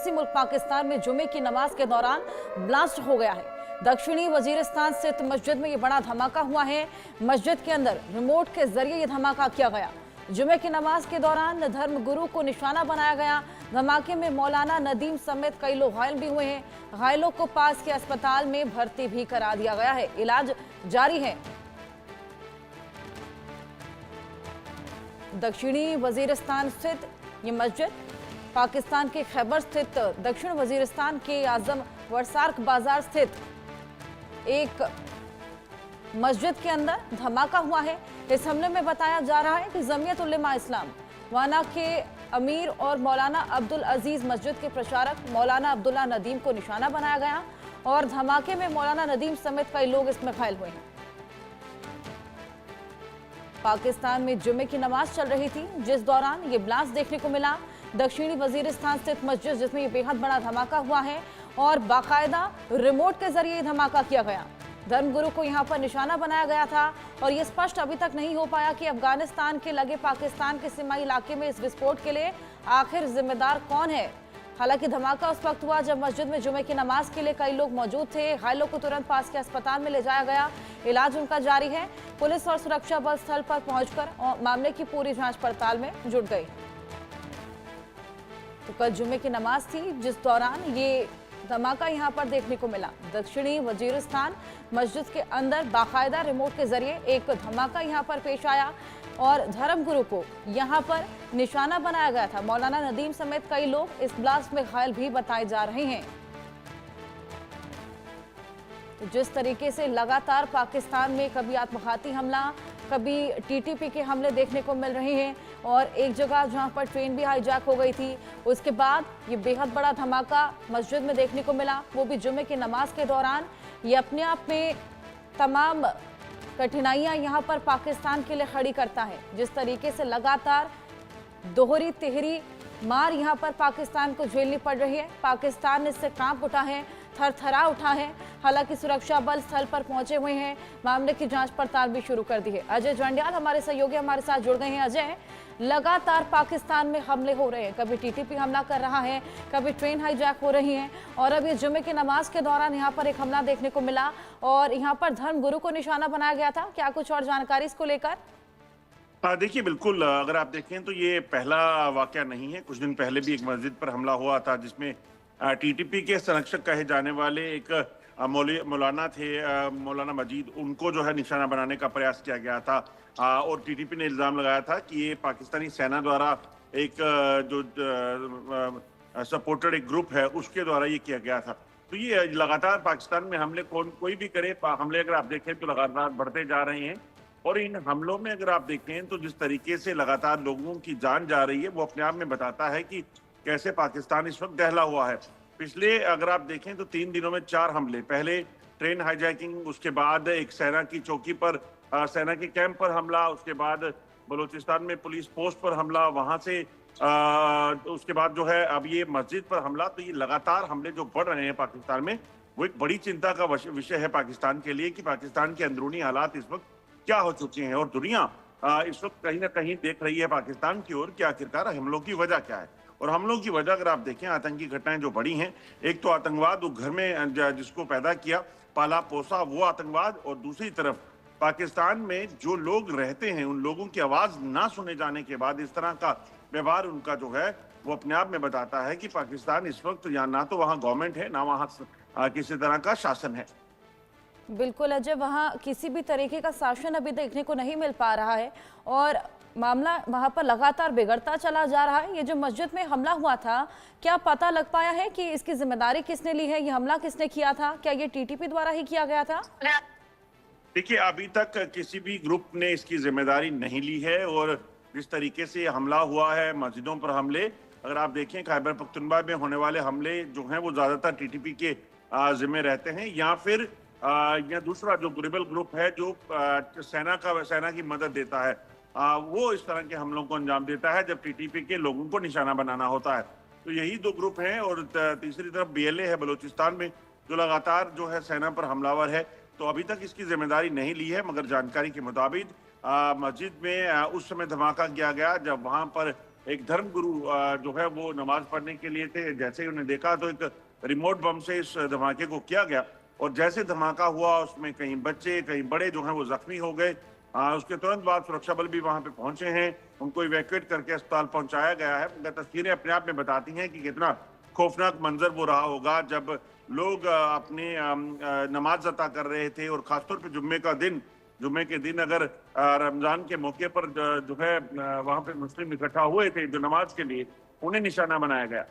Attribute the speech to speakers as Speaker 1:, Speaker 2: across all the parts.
Speaker 1: पड़ोसी मुल्क पाकिस्तान में जुमे की नमाज के दौरान ब्लास्ट हो गया है। दक्षिणी वजीरिस्तान स्थित मस्जिद में ये बड़ा धमाका हुआ है। मस्जिद के अंदर रिमोट के जरिए ये धमाका किया गया। जुमे की नमाज के दौरान धर्मगुरु को निशाना बनाया गया। धमाके में मौलाना नदीम समेत कई लोग घायल भी हुए हैं। घायलों को पास के अस्पताल में भर्ती भी करा दिया गया है, इलाज जारी है। दक्षिणी वजीरिस्तान स्थित ये मस्जिद पाकिस्तान के खैबर स्थित दक्षिण वजीरिस्तान के आजम वरसार्क बाजार स्थित एक मस्जिद के अंदर धमाका हुआ है। इस हमले में बताया जा रहा है कि जमीयत उलेमा इस्लाम वाना के अमीर और मौलाना अब्दुल अजीज मस्जिद के प्रचारक मौलाना अब्दुल्ला नदीम को निशाना बनाया गया और धमाके में मौलाना नदीम समेत कई लोग इसमें घायल हुए हैं। पाकिस्तान में जुमे की नमाज चल रही थी, जिस दौरान ये ब्लास्ट देखने को मिला। दक्षिणी वजीरिस्तान स्थित मस्जिद जिसमें ये बेहद बड़ा धमाका हुआ है और बाकायदा रिमोट के जरिए धमाका किया गया। धर्मगुरु को यहां पर निशाना बनाया गया था और ये स्पष्ट अभी तक नहीं हो पाया कि अफगानिस्तान के लगे पाकिस्तान के सीमाई इलाके में इस विस्फोट के लिए आखिर जिम्मेदार कौन है। हालांकि धमाका उस वक्त हुआ जब मस्जिद में जुमे की नमाज के लिए कई लोग मौजूद थे। घायलों को तुरंत पास के अस्पताल में ले जाया गया, इलाज उनका जारी है। पुलिस और सुरक्षा बल स्थल पर पहुंचकर मामले की पूरी जांच पड़ताल में जुट गई। तो कल जुमे की नमाज थी, जिस दौरान ये धमाका यहां पर देखने को मिला। दक्षिणी वजीरिस्तान मस्जिद के अंदर बाकायदा रिमोट के जरिए एक धमाका यहां पर पेश आया और धर्मगुरु को यहां पर निशाना बनाया गया था। मौलाना नदीम समेत कई लोग इस ब्लास्ट में घायल भी बताए जा रहे हैं। तो जिस तरीके से लगातार पाकिस्तान में कभी आत्मघाती हमला, कभी टीटीपी के हमले देखने को मिल रहे हैं और एक जगह जहां पर ट्रेन भी हाईजैक हो गई थी, उसके बाद ये बेहद बड़ा धमाका मस्जिद में देखने को मिला, वो भी जुमे की नमाज के दौरान। ये अपने आप में तमाम कठिनाइयां यहां पर पाकिस्तान के लिए खड़ी करता है। जिस तरीके से लगातार दोहरी तिहरी मार यहां पर पाकिस्तान को झेलनी पड़ रही है। पाकिस्तान इससे कांप उठा है, थरथरा उठा है। हालांकि सुरक्षा बल स्थल पर पहुंचे हुए हैं, मामले की जांच पड़ताल भी शुरू कर दी है। अजय जंडियाल हमारे सहयोगी हमारे साथ जुड़ गए हैं। अजय, लगातार पाकिस्तान में हमले हो रहे हैं, कभी टीटीपी हमला कर रहा है, कभी ट्रेन हाईजैक हो रही है और अब इस जुमे की नमाज के दौरान यहाँ पर एक हमला देखने को मिला और यहाँ पर धर्मगुरु को निशाना बनाया गया था। क्या कुछ और जानकारी इसको लेकर?
Speaker 2: देखिए, बिल्कुल अगर आप देखें तो ये पहला वाकया नहीं है। कुछ दिन पहले भी एक मस्जिद पर हमला हुआ था जिसमें टीटीपी के संरक्षक कहे जाने वाले एक मौलाना थे, मौलाना मजीद, उनको जो है निशाना बनाने का प्रयास किया गया था और टीटीपी ने इल्जाम लगाया था कि ये पाकिस्तानी सेना द्वारा एक जो सपोर्टेड एक ग्रुप है उसके द्वारा ये किया गया था। तो ये लगातार पाकिस्तान में हमले कोई भी करे, हमले अगर आप देखें तो लगातार बढ़ते जा रहे हैं और इन हमलों में अगर आप देखें तो जिस तरीके से लगातार लोगों की जान जा रही है वो अपने आप में बताता है कि कैसे पाकिस्तान इस वक्त दहला हुआ है। पिछले अगर आप देखें तो 3 दिनों में 4 हमले, पहले ट्रेन हाईजैकिंग, उसके बाद एक सेना की चौकी पर, सेना के कैंप पर हमला, उसके बाद बलूचिस्तान में पुलिस पोस्ट पर हमला, वहां से उसके बाद जो है अब ये मस्जिद पर हमला। तो ये लगातार हमले जो बढ़ रहे हैं पाकिस्तान में वो एक बड़ी चिंता का विषय है पाकिस्तान के लिए कि पाकिस्तान के अंदरूनी हालात इस वक्त क्या हो चुके हैं और दुनिया इस वक्त कहीं ना कहीं देख रही है पाकिस्तान की ओर कि आखिरकार हमलों की वजह क्या है। और हमलों की वजह अगर आप देखें, आतंकी घटनाएं जो बड़ी हैं, एक तो आतंकवाद वो घर में जिसको पैदा किया, पाला पोसा, वो आतंकवाद, और दूसरी तरफ पाकिस्तान में जो लोग रहते हैं उन लोगों की आवाज ना सुने जाने के बाद इस तरह का व्यवहार उनका जो है वो अपने आप में बताता है कि पाकिस्तान इस वक्त ना तो वहाँ गवर्नमेंट है, ना वहाँ किसी तरह का शासन है।
Speaker 1: बिल्कुल अजय, वहाँ किसी भी तरीके का शासन अभी देखने को नहीं मिल पा रहा है और मामला वहाँ पर लगातार बिगड़ता चला जा रहा है। ये जो मस्जिद में हमला हुआ था, क्या पता लग पाया है कि इसकी जिम्मेदारी किसने ली है? ये हमला किसने किया था? क्या ये टीटीपी द्वारा ही किया गया था?
Speaker 2: देखिए, अभी तक किसी भी ग्रुप ने इसकी जिम्मेदारी नहीं ली है और जिस तरीके से हमला हुआ है, मस्जिदों पर हमले, अगर आप देखें खैबर पख्तूनख्वा में होने वाले हमले जो हैं वो ज्यादातर टीटीपी के जिम्मे रहते हैं या फिर या दूसरा जो रिबेल ग्रुप है जो सेना की मदद देता है, वो इस तरह के हमलों को अंजाम देता है जब टीटीपी के लोगों को निशाना बनाना होता है। तो यही 2 ग्रुप हैं और तीसरी तरफ बीएलए है बलूचिस्तान में जो लगातार जो है सेना पर हमलावर है। तो अभी तक इसकी जिम्मेदारी नहीं ली है, मगर जानकारी के मुताबिक मस्जिद में उस समय धमाका किया गया जब वहां पर एक धर्मगुरु जो है वो नमाज पढ़ने के लिए थे। जैसे ही उन्हें देखा तो एक रिमोट बम से इस धमाके को किया गया और जैसे धमाका हुआ उसमें कहीं बच्चे कहीं बड़े जो हैं वो जख्मी हो गए। उसके तुरंत बाद सुरक्षा बल भी वहां पे पहुंचे हैं, उनको इवैक्यूएट करके अस्पताल पहुंचाया गया है। मगर तस्वीरें अपने आप में बताती हैं कि कितना खौफनाक मंजर वो रहा होगा जब लोग अपने नमाज अता कर रहे थे और खासतौर पर जुम्मे के दिन अगर रमजान के मौके पर जो है वहां पे मुस्लिम इकट्ठा हुए थे जो नमाज के लिए, उन्हें निशाना बनाया गया।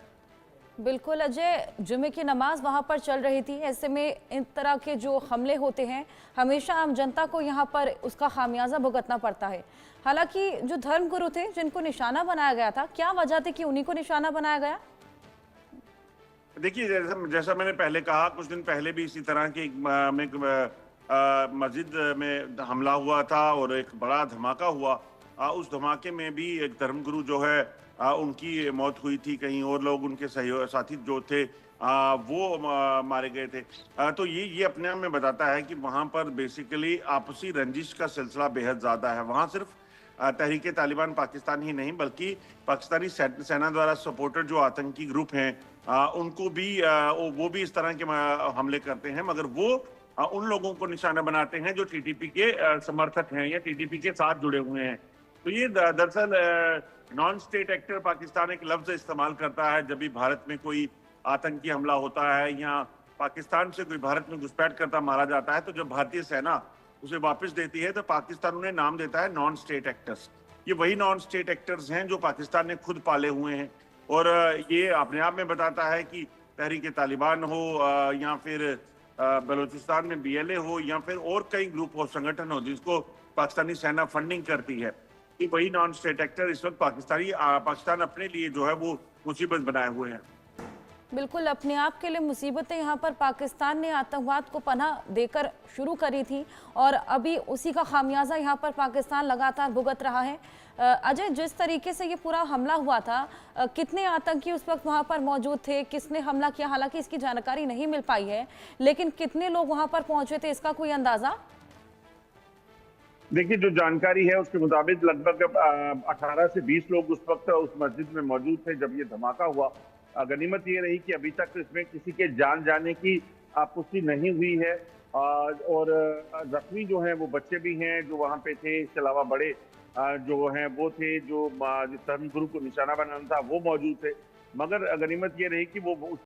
Speaker 1: बिल्कुल अजय, जुमे की नमाज वहां पर चल रही थी, ऐसे में इन तरह के जो हमले होते हैं हमेशा आम जनता को यहां पर उसका खामियाजा भुगतना पड़ता है। हालांकि जो धर्मगुरु थे जिनको निशाना बनाया गया था, क्या वजह थी कि उन्हीं को निशाना बनाया गया?
Speaker 2: देखिए, जैसा मैंने पहले कहा, कुछ दिन पहले भी इसी तरह की मस्जिद में हमला हुआ था और एक बड़ा धमाका हुआ। उस धमाके में भी एक धर्मगुरु जो है उनकी मौत हुई थी, कहीं और लोग उनके साथी जो थे वो मारे गए थे। तो ये अपने आप में बताता है कि वहाँ पर बेसिकली आपसी रंजिश का सिलसिला बेहद ज़्यादा है। वहाँ सिर्फ तहरीक तालिबान पाकिस्तान ही नहीं बल्कि पाकिस्तानी सेना द्वारा सपोर्टेड जो आतंकी ग्रुप हैं उनको भी वो भी इस तरह के हमले करते हैं, मगर वो उन लोगों को निशाना बनाते हैं जो टीटीपी के समर्थक हैं या टीटीपी के साथ जुड़े हुए हैं। तो ये दरअसल नॉन स्टेट एक्टर पाकिस्तान एक लफ्ज इस्तेमाल करता है जब भी भारत में कोई आतंकी हमला होता है या पाकिस्तान से कोई भारत में घुसपैठ करता मारा जाता है, तो जब भारतीय सेना उसे वापस देती है तो पाकिस्तान उन्हें नाम देता है नॉन स्टेट एक्टर्स। ये वही नॉन स्टेट एक्टर्स हैं जो पाकिस्तान ने खुद पाले हुए हैं और ये अपने आप में बताता है कि तहरीक तालिबान हो या फिर बलूचिस्तान में BLA हो या फिर और कई ग्रुप हो, संगठन हो जिसको पाकिस्तानी सेना फंडिंग करती है, कि वही नॉन स्टेट एक्टर इस वक्त पाकिस्तान अपने लिए जो है वो मुसीबत बनाए हुए हैं।
Speaker 1: बिल्कुल, अपने आप के लिए मुसीबतें यहाँ पर पाकिस्तान ने आतंकवाद को पनाह देकर शुरू करी थी और अभी उसी का खामियाजा यहाँ पर पाकिस्तान लगातार भुगत रहा है। अजय, जिस तरीके से ये पूरा हमला हुआ था, कितने आतंकी उस वक्त वहाँ पर मौजूद थे, किसने हमला किया, हालांकि इसकी जानकारी नहीं मिल पाई है, लेकिन कितने लोग वहाँ पर पहुंचे थे, इसका कोई अंदाजा?
Speaker 2: देखिए, जो जानकारी है उसके मुताबिक लगभग 18 से 20 लोग उस वक्त उस मस्जिद में मौजूद थे जब ये धमाका हुआ। गनीमत ये रही कि अभी तक इसमें किसी के जान जाने की पुष्टि नहीं हुई है और जख्मी जो हैं वो बच्चे भी हैं जो वहाँ पे थे। इसके अलावा बड़े जो हैं वो थे, जो धर्मगुरु को निशाना बनाना था वो मौजूद थे। मगर गनीमत ये रही कि वो